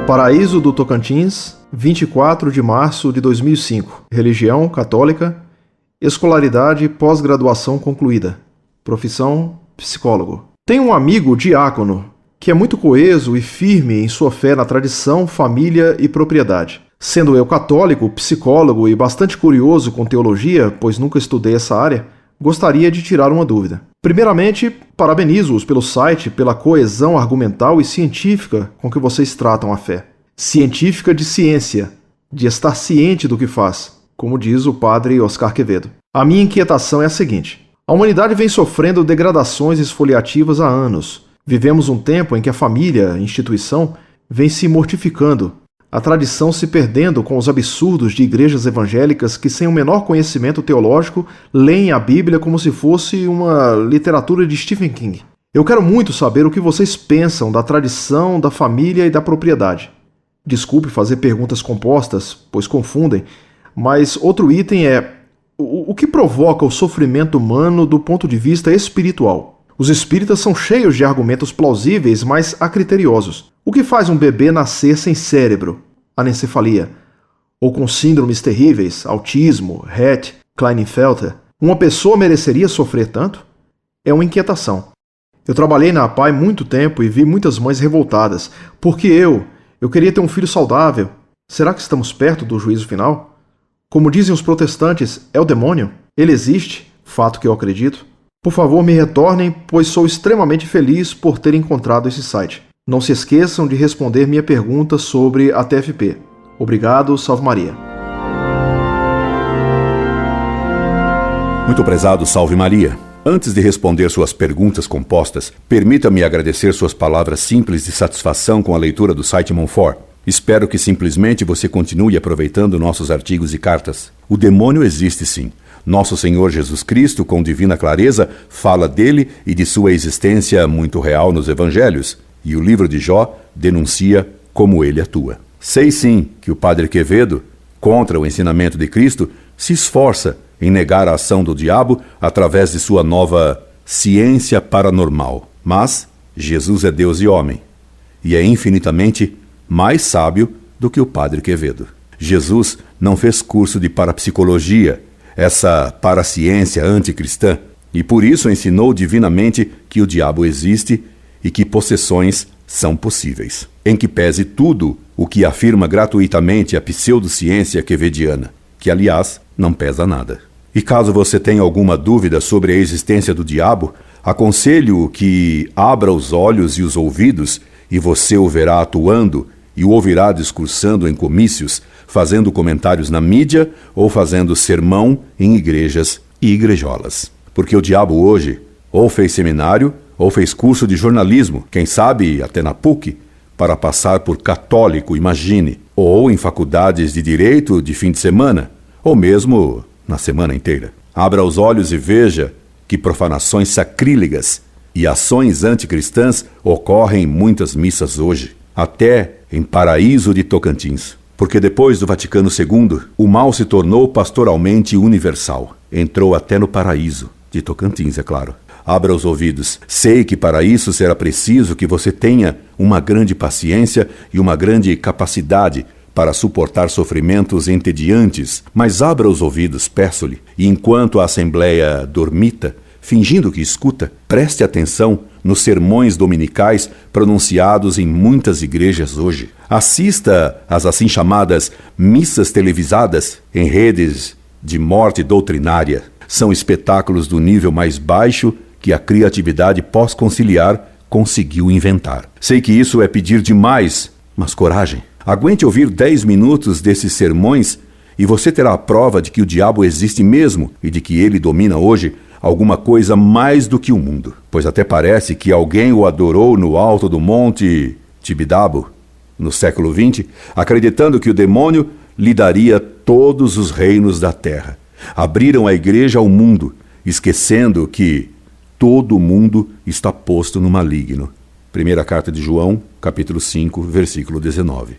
Paraíso do Tocantins, 24 de março de 2005. Religião católica. Escolaridade pós-graduação concluída. Profissão psicólogo. Tenho um amigo diácono que é muito coeso e firme em sua fé na tradição, família e propriedade. Sendo eu católico, psicólogo e bastante curioso com teologia, pois nunca estudei essa área, gostaria de tirar uma dúvida. Primeiramente, parabenizo-os pelo site, pela coesão argumental e científica com que vocês tratam a fé. Científica de ciência, de estar ciente do que faz, como diz o padre Oscar Quevedo. A minha inquietação é a seguinte: a humanidade vem sofrendo degradações esfoliativas há anos. Vivemos um tempo em que a família, a instituição, vem se mortificando, a tradição se perdendo com os absurdos de igrejas evangélicas que, sem o menor conhecimento teológico, leem a Bíblia como se fosse uma literatura de Stephen King. Eu quero muito saber o que vocês pensam da tradição, da família e da propriedade. Desculpe fazer perguntas compostas, pois confundem, mas outro item é: o que provoca o sofrimento humano do ponto de vista espiritual? Os espíritas são cheios de argumentos plausíveis, mas acriteriosos. O que faz um bebê nascer sem cérebro? Anencefalia. Ou com síndromes terríveis, autismo, Rett, Klinefelter? Uma pessoa mereceria sofrer tanto? É uma inquietação. Eu trabalhei na APAE muito tempo e vi muitas mães revoltadas. Porque eu queria ter um filho saudável. Será que estamos perto do juízo final? Como dizem os protestantes, é o demônio? Ele existe? Fato que eu acredito. Por favor, me retornem, pois sou extremamente feliz por ter encontrado esse site. Não se esqueçam de responder minha pergunta sobre a TFP. Obrigado, salve Maria. Muito prezado, salve Maria. Antes de responder suas perguntas compostas, permita-me agradecer suas palavras simples de satisfação com a leitura do site Monfort. Espero que simplesmente você continue aproveitando nossos artigos e cartas. O demônio existe sim. Nosso Senhor Jesus Cristo, com divina clareza, fala dele e de sua existência muito real nos evangelhos, e o livro de Jó denuncia como ele atua. Sei sim que o padre Quevedo, contra o ensinamento de Cristo, se esforça em negar a ação do diabo através de sua nova ciência paranormal. Mas Jesus é Deus e homem, e é infinitamente mais sábio do que o padre Quevedo. Jesus não fez curso de parapsicologia, essa paraciência anticristã, e por isso ensinou divinamente que o diabo existe e que possessões são possíveis. Em que pese tudo o que afirma gratuitamente a pseudociência quevediana, que aliás não pesa nada. E caso você tenha alguma dúvida sobre a existência do diabo, aconselho que abra os olhos e os ouvidos e você o verá atuando e o ouvirá discursando em comícios, fazendo comentários na mídia ou fazendo sermão em igrejas e igrejolas. Porque o diabo hoje ou fez seminário ou fez curso de jornalismo, quem sabe até na PUC, para passar por católico, imagine, ou em faculdades de direito de fim de semana, ou mesmo na semana inteira. Abra os olhos e veja que profanações sacrílegas e ações anticristãs ocorrem em muitas missas hoje, até em Paraíso de Tocantins. Porque depois do Vaticano II, o mal se tornou pastoralmente universal. Entrou até no Paraíso de Tocantins, é claro. Abra os ouvidos. Sei que para isso será preciso que você tenha uma grande paciência e uma grande capacidade para suportar sofrimentos entediantes, mas abra os ouvidos, peço-lhe, e enquanto a Assembleia dormita, fingindo que escuta, preste atenção nos sermões dominicais pronunciados em muitas igrejas hoje. Assista às assim chamadas missas televisadas em redes de morte doutrinária. São espetáculos do nível mais baixo que a criatividade pós-conciliar conseguiu inventar. Sei que isso é pedir demais, mas coragem. Aguente ouvir 10 minutos desses sermões e você terá a prova de que o diabo existe mesmo e de que ele domina hoje alguma coisa mais do que o mundo. Pois até parece que alguém o adorou no alto do monte Tibidabo, no século XX, acreditando que o demônio lhe daria todos os reinos da terra. Abriram a igreja ao mundo, esquecendo que todo mundo está posto no maligno. Primeira carta de João, capítulo 5, versículo 19.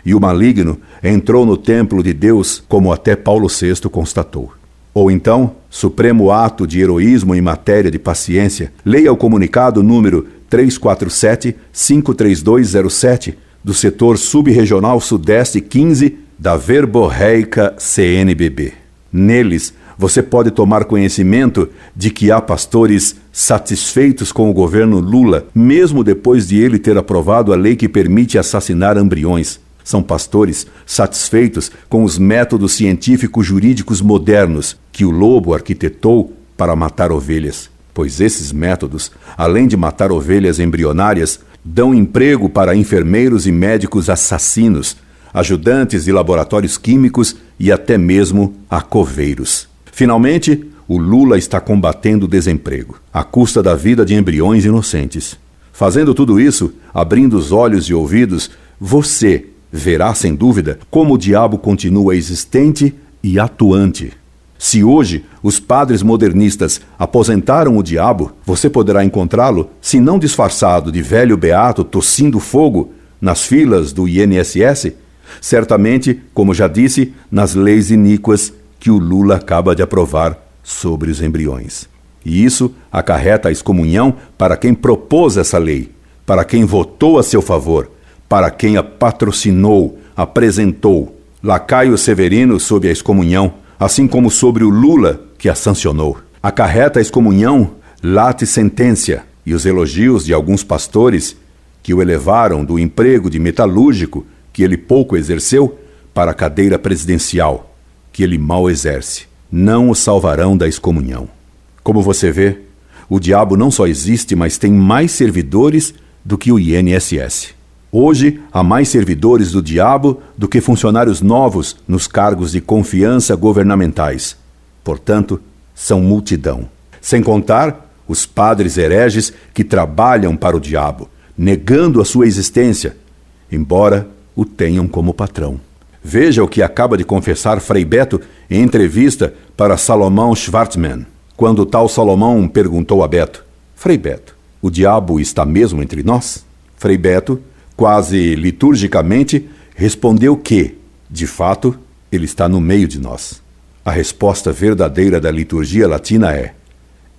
E o maligno entrou no templo de Deus, como até Paulo VI constatou. Ou então, supremo ato de heroísmo em matéria de paciência, leia o comunicado número 347-53207 do setor subregional Sudeste 15 da Verborreica CNBB. Neles, você pode tomar conhecimento de que há pastores satisfeitos com o governo Lula, mesmo depois de ele ter aprovado a lei que permite assassinar embriões. São pastores satisfeitos com os métodos científicos jurídicos modernos que o lobo arquitetou para matar ovelhas, pois esses métodos, além de matar ovelhas embrionárias, dão emprego para enfermeiros e médicos assassinos, ajudantes de laboratórios químicos e até mesmo a coveiros. Finalmente, o Lula está combatendo o desemprego, à custa da vida de embriões inocentes. Fazendo tudo isso, abrindo os olhos e ouvidos, você verá, sem dúvida, como o diabo continua existente e atuante. Se hoje os padres modernistas aposentaram o diabo, você poderá encontrá-lo, se não disfarçado de velho beato tossindo fogo, nas filas do INSS, certamente, como já disse, nas leis iníquas que o Lula acaba de aprovar sobre os embriões. E isso acarreta a excomunhão para quem propôs essa lei, para quem votou a seu favor, para quem a patrocinou, apresentou. Lacaio Severino sob a excomunhão, assim como sobre o Lula que a sancionou. Acarreta a excomunhão, late sentença, e os elogios de alguns pastores que o elevaram do emprego de metalúrgico, que ele pouco exerceu, para a cadeira presidencial, que ele mal exerce, não o salvarão da excomunhão. Como você vê, o diabo não só existe, mas tem mais servidores do que o INSS. Hoje, há mais servidores do diabo do que funcionários novos nos cargos de confiança governamentais. Portanto, são multidão. Sem contar os padres hereges que trabalham para o diabo, negando a sua existência, embora o tenham como patrão. Veja o que acaba de confessar Frei Beto em entrevista para Salomão Schwartzman, quando tal Salomão perguntou a Beto: Frei Beto, o diabo está mesmo entre nós? Frei Beto, quase liturgicamente, respondeu que, de fato, ele está no meio de nós. A resposta verdadeira da liturgia latina é: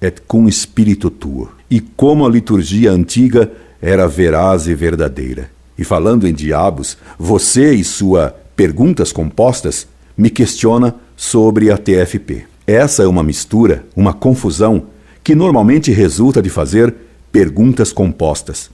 et cum spiritu tuo. E como a liturgia antiga era veraz e verdadeira. E falando em diabos, você e sua perguntas compostas me questiona sobre a TFP. Essa é uma mistura, uma confusão, que normalmente resulta de fazer perguntas compostas.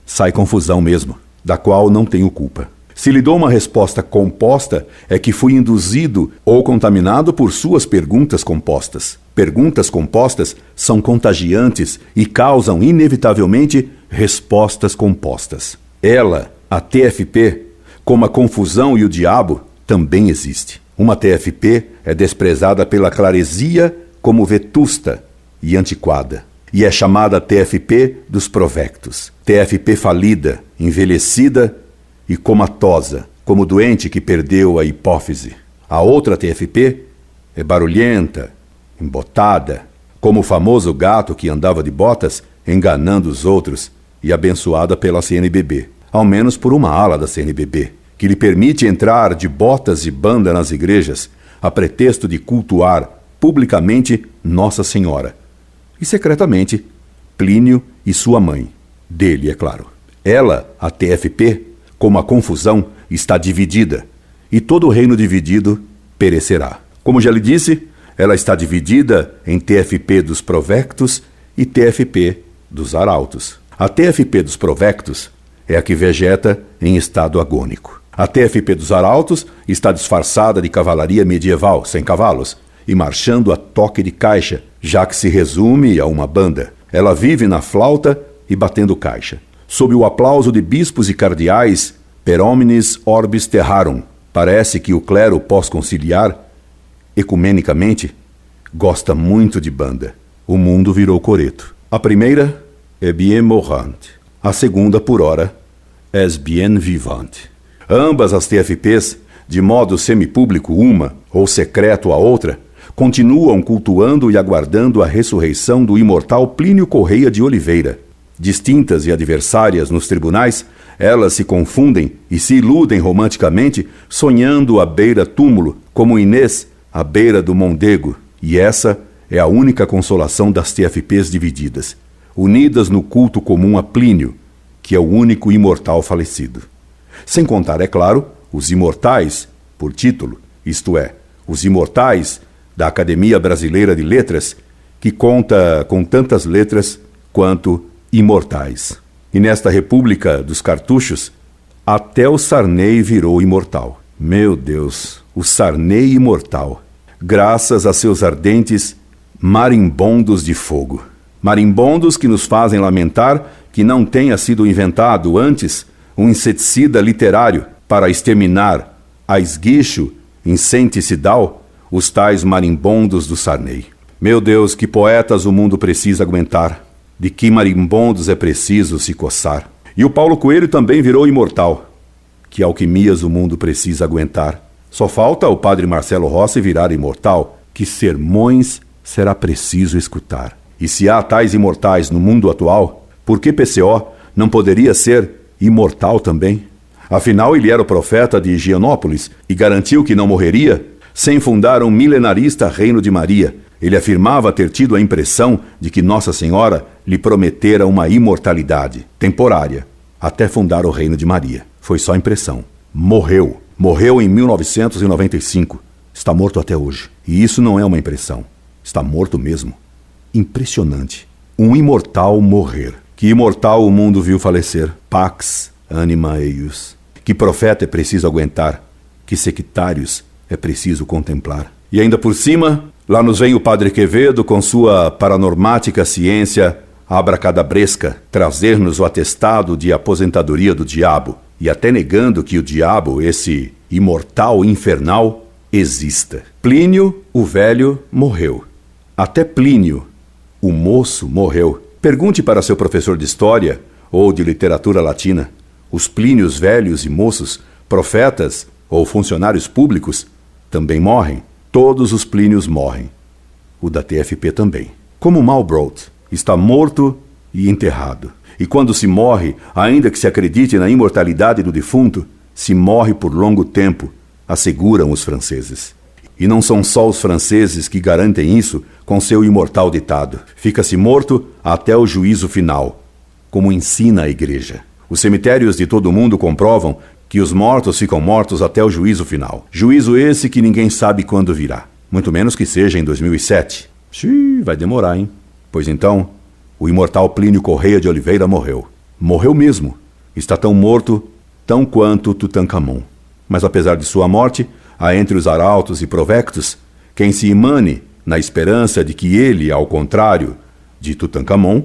Sai confusão mesmo, da qual não tenho culpa. Se lhe dou uma resposta composta, é que fui induzido ou contaminado por suas perguntas compostas. Perguntas compostas são contagiantes e causam, inevitavelmente, respostas compostas. Ela, a TFP, como a confusão e o diabo, também existe. Uma TFP é desprezada pela claresia como vetusta e antiquada. E é chamada TFP dos provectos. TFP falida, envelhecida e comatosa, como doente que perdeu a hipófise. A outra TFP é barulhenta, embotada, como o famoso gato que andava de botas enganando os outros e abençoada pela CNBB. Ao menos por uma ala da CNBB, que lhe permite entrar de botas e banda nas igrejas, a pretexto de cultuar publicamente Nossa Senhora. E secretamente, Plínio e sua mãe. Dele, é claro. Ela, a TFP, como a confusão, está dividida, e todo o reino dividido perecerá. Como já lhe disse, ela está dividida em TFP dos provectos e TFP dos arautos. A TFP dos provectos é a que vegeta em estado agônico. A TFP dos arautos está disfarçada de cavalaria medieval, sem cavalos, e marchando a toque de caixa, já que se resume a uma banda. Ela vive na flauta e batendo caixa. Sob o aplauso de bispos e cardeais, per omnes orbis terrarum, parece que o clero pós-conciliar, ecumenicamente, gosta muito de banda. O mundo virou coreto. A primeira é bien morante. A segunda, por hora, es bien vivante. Ambas as TFPs, de modo semipúblico uma, ou secreto a outra, continuam cultuando e aguardando a ressurreição do imortal Plínio Correia de Oliveira. Distintas e adversárias nos tribunais, elas se confundem e se iludem romanticamente, sonhando à beira-túmulo, como Inês à beira do Mondego. E essa é a única consolação das TFPs divididas, unidas no culto comum a Plínio, que é o único imortal falecido. Sem contar, é claro, os imortais, por título, isto é, os imortais da Academia Brasileira de Letras, que conta com tantas letras quanto imortais. E nesta República dos Cartuchos, até o Sarney virou imortal. Meu Deus, o Sarney imortal, graças a seus ardentes marimbondos de fogo. Marimbondos que nos fazem lamentar que não tenha sido inventado antes um inseticida literário para exterminar a esguicho inseticidal os tais marimbondos do Sarney. Meu Deus, que poetas o mundo precisa aguentar, de que marimbondos é preciso se coçar. E o Paulo Coelho também virou imortal. Que alquimias o mundo precisa aguentar. Só falta o padre Marcelo Rossi virar imortal. Que sermões será preciso escutar. E se há tais imortais no mundo atual, por que PCO não poderia ser imortal também? Afinal, ele era o profeta de Higienópolis e garantiu que não morreria sem fundar um milenarista reino de Maria. Ele afirmava ter tido a impressão de que Nossa Senhora lhe prometera uma imortalidade temporária, até fundar o reino de Maria. Foi só impressão. Morreu. Morreu em 1995. Está morto até hoje. E isso não é uma impressão. Está morto mesmo. Impressionante. Um imortal morrer. Que imortal o mundo viu falecer. Pax anima eius. Que profeta é preciso aguentar. Que sectários é preciso contemplar. E ainda por cima, lá nos vem o Padre Quevedo com sua paranormática ciência abracadabresca trazer-nos o atestado de aposentadoria do diabo, e até negando que o diabo, esse imortal infernal, exista. Plínio, o velho, morreu. Até Plínio, o moço, morreu. Pergunte para seu professor de história ou de literatura latina. Os Plínios velhos e moços, profetas ou funcionários públicos, também morrem. Todos os Plínios morrem. O da TFP também. Como Malbrot, está morto e enterrado. E quando se morre, ainda que se acredite na imortalidade do defunto, se morre por longo tempo, asseguram os franceses. E não são só os franceses que garantem isso com seu imortal ditado. Fica-se morto até o juízo final, como ensina a Igreja. Os cemitérios de todo o mundo comprovam que os mortos ficam mortos até o juízo final. Juízo esse que ninguém sabe quando virá. Muito menos que seja em 2007. Xiii, vai demorar, hein? Pois então, o imortal Plínio Correia de Oliveira morreu. Morreu mesmo. Está tão morto, tão quanto Tutankhamon. Mas apesar de sua morte, há entre os arautos e provectos quem se imane na esperança de que ele, ao contrário de Tutankhamon,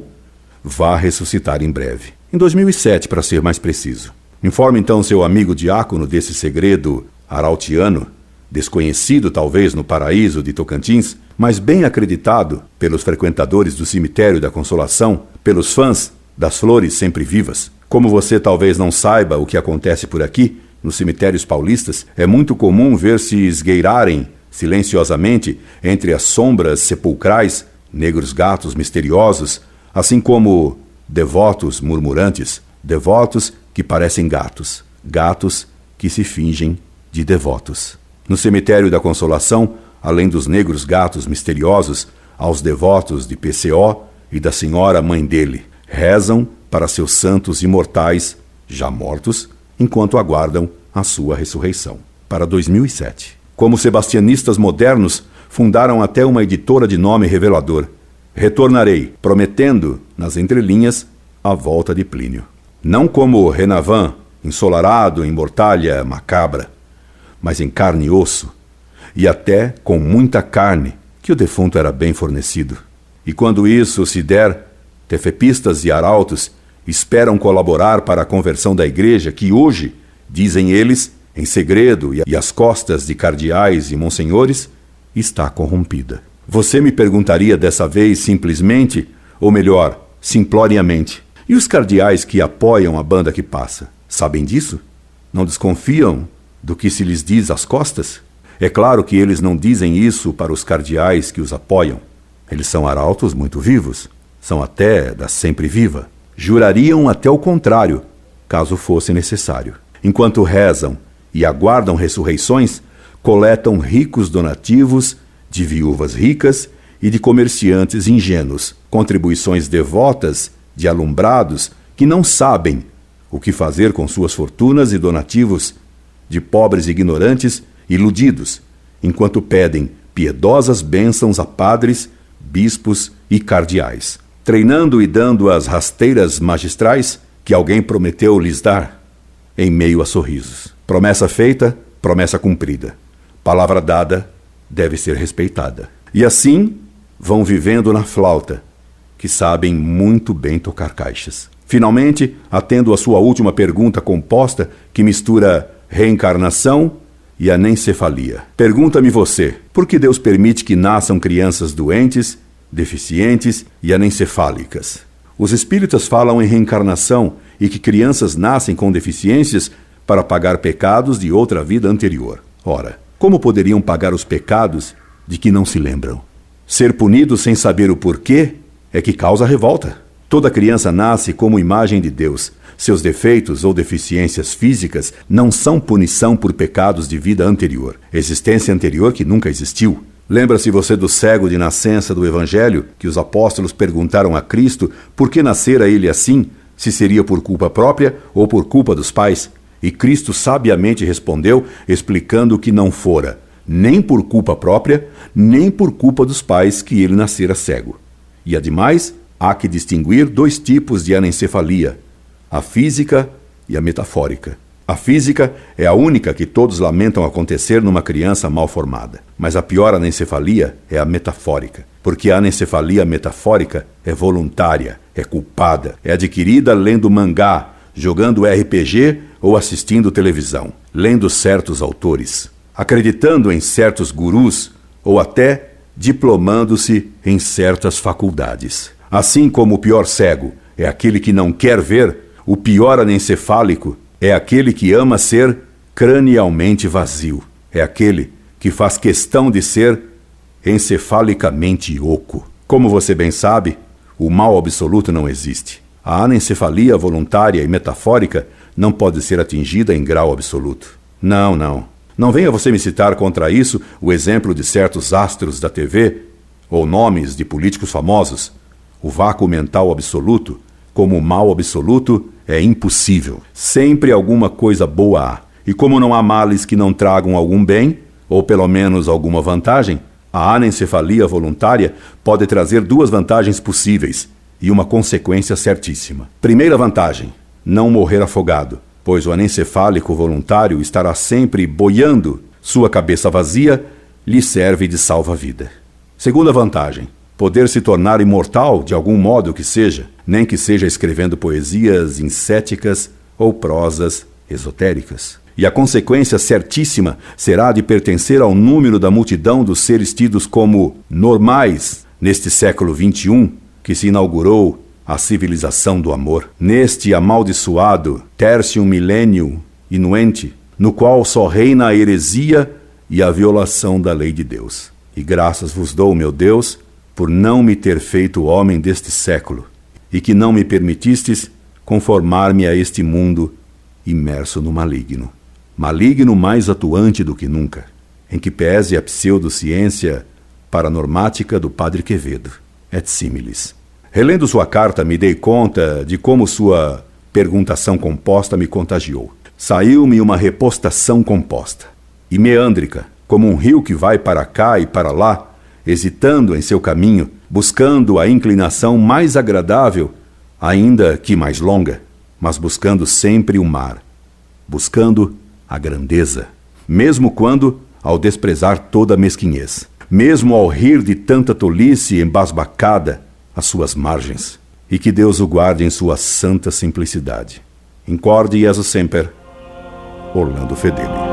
vá ressuscitar em breve. Em 2007, para ser mais preciso. Informe então seu amigo diácono desse segredo arautiano, desconhecido talvez no paraíso de Tocantins, mas bem acreditado pelos frequentadores do cemitério da Consolação, pelos fãs das flores sempre vivas. Como você talvez não saiba o que acontece por aqui, nos cemitérios paulistas, é muito comum ver-se esgueirarem silenciosamente entre as sombras sepulcrais negros gatos misteriosos, assim como devotos murmurantes, devotos que parecem gatos, gatos que se fingem de devotos. No cemitério da Consolação, além dos negros gatos misteriosos, aos devotos de PCO e da Senhora Mãe dele, rezam para seus santos imortais, já mortos, enquanto aguardam a sua ressurreição. Para 2007. Como sebastianistas modernos, fundaram até uma editora de nome revelador. Retornarei, prometendo, nas entrelinhas, a volta de Plínio. Não como Renavan, ensolarado em mortalha macabra, mas em carne e osso, e até com muita carne, que o defunto era bem fornecido. E quando isso se der, tefepistas e arautos esperam colaborar para a conversão da igreja que hoje, dizem eles, em segredo e às costas de cardeais e monsenhores, está corrompida. Você me perguntaria dessa vez simplesmente, ou melhor, simploriamente, e os cardeais que apoiam a banda que passa, sabem disso? Não desconfiam do que se lhes diz às costas? É claro que eles não dizem isso para os cardeais que os apoiam. Eles são arautos muito vivos, são até da sempre viva. Jurariam até o contrário, caso fosse necessário. Enquanto rezam e aguardam ressurreições, coletam ricos donativos de viúvas ricas e de comerciantes ingênuos, contribuições devotas de alumbrados que não sabem o que fazer com suas fortunas e donativos de pobres ignorantes iludidos, enquanto pedem piedosas bênçãos a padres, bispos e cardeais, treinando e dando as rasteiras magistrais que alguém prometeu lhes dar, em meio a sorrisos. Promessa feita, promessa cumprida. Palavra dada deve ser respeitada. E assim vão vivendo na flauta, que sabem muito bem tocar caixas. Finalmente, atendo a sua última pergunta composta, que mistura reencarnação e anencefalia. Pergunta-me você, por que Deus permite que nasçam crianças doentes, deficientes e anencefálicas? Os espíritas falam em reencarnação e que crianças nascem com deficiências para pagar pecados de outra vida anterior. Ora, como poderiam pagar os pecados de que não se lembram? Ser punidos sem saber o porquê é que causa revolta. Toda criança nasce como imagem de Deus. Seus defeitos ou deficiências físicas não são punição por pecados de vida anterior, existência anterior que nunca existiu. Lembra-se você do cego de nascença do Evangelho, que os apóstolos perguntaram a Cristo por que nascera ele assim, se seria por culpa própria ou por culpa dos pais? E Cristo sabiamente respondeu, explicando que não fora nem por culpa própria, nem por culpa dos pais que ele nascera cego. E ademais, há que distinguir dois tipos de anencefalia, a física e a metafórica. A física é a única que todos lamentam acontecer numa criança mal formada. Mas a pior anencefalia é a metafórica, porque a anencefalia metafórica é voluntária, é culpada, é adquirida lendo mangá, jogando RPG ou assistindo televisão, lendo certos autores, acreditando em certos gurus ou até diplomando-se em certas faculdades. Assim como o pior cego é aquele que não quer ver, o pior anencefálico é aquele que ama ser cranialmente vazio. É aquele que faz questão de ser encefalicamente oco. Como você bem sabe, o mal absoluto não existe. A anencefalia voluntária e metafórica não pode ser atingida em grau absoluto. Não. Não venha você me citar contra isso o exemplo de certos astros da TV ou nomes de políticos famosos. O vácuo mental absoluto, como o mal absoluto, é impossível. Sempre alguma coisa boa há. E como não há males que não tragam algum bem, ou pelo menos alguma vantagem, a anencefalia voluntária pode trazer duas vantagens possíveis e uma consequência certíssima. Primeira vantagem, não morrer afogado, pois o anencefálico voluntário estará sempre boiando, sua cabeça vazia lhe serve de salva-vida. Segunda vantagem, poder se tornar imortal de algum modo que seja, nem que seja escrevendo poesias incéticas ou prosas esotéricas. E a consequência certíssima será de pertencer ao número da multidão dos seres tidos como normais neste século XXI, que se inaugurou a civilização do amor, neste amaldiçoado tertium millennium inuente, no qual só reina a heresia e a violação da lei de Deus. E graças vos dou, meu Deus, por não me ter feito homem deste século, e que não me permitistes conformar-me a este mundo imerso no maligno. Maligno mais atuante do que nunca, em que pese a pseudociência paranormática do Padre Quevedo, et similis. Relendo sua carta, me dei conta de como sua perguntação composta me contagiou. Saiu-me uma repostação composta e meândrica, como um rio que vai para cá e para lá, hesitando em seu caminho, buscando a inclinação mais agradável, ainda que mais longa, mas buscando sempre o mar, buscando a grandeza, mesmo quando, ao desprezar toda a mesquinhez, mesmo ao rir de tanta tolice embasbacada às suas margens, e que Deus o guarde em sua santa simplicidade. Incorde Jesus Semper, Orlando Fedeli.